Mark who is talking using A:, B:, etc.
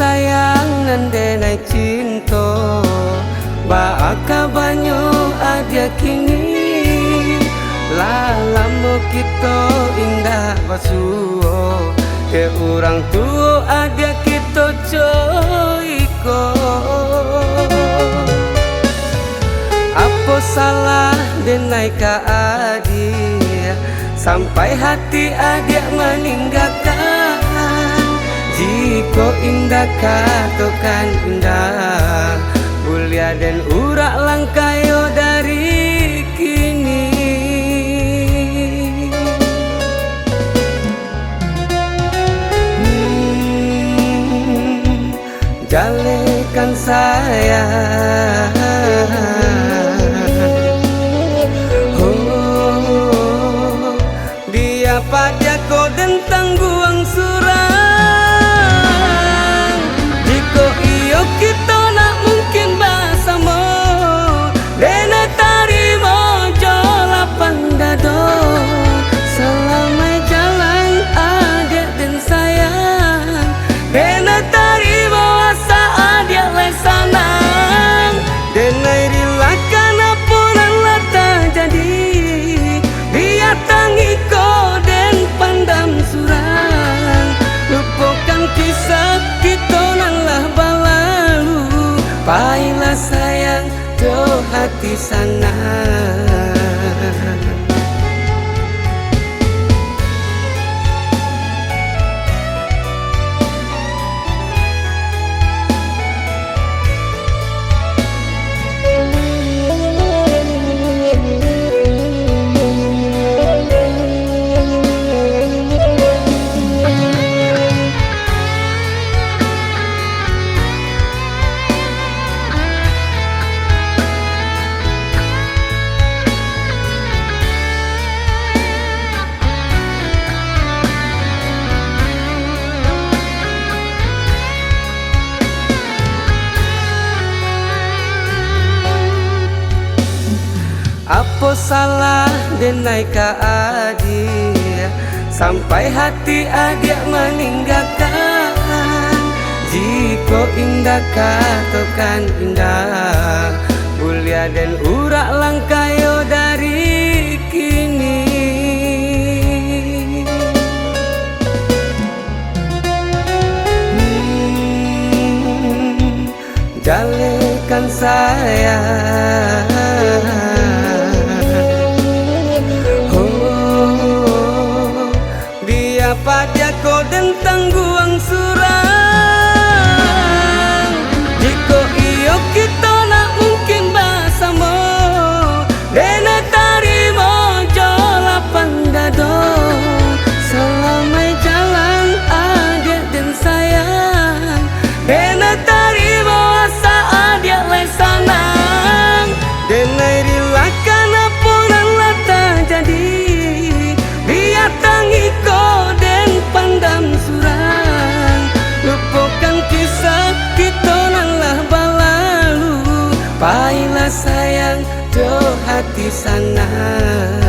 A: sayang nandai cinta Baaka banyu adia kini Lalamu kita indah basuo Ke orang tua adia kita coiko Apa salah denai ka adia Sampai hati adia meninggalkan Jika indah katakan indah Mulia dan urak langkayo dari kini Jalekan saya Oh dia pada kau tentang guang surang Jika iyo kita nak mungkin bersama Dena tarimo jolapan dado Selama jalan adik dan sayang Dena tarimo asa adik lesanang Dena irilakan apunan lata jadi Biar tangi koden pandam surang Lupakan kisah kita nanlah balalu Pailah sayang do hati sana Apa salah denai ka adia Sampai hati adia meninggalkan Jika indah katakan indah Mulia dan urak langkayo dari kini Jalekan saya pada kau tentang guang surang Jika iyo kita nak mungkin bersama Dena tarimo jolapan dado Selama jalan adik dan sayang Dena tarimo asa adik lesanang Dena irilakan apunan lata jadi Biar tangi koden pandam surang Lupakan kisah kita nanlah balalu Pailah sayang do hati sana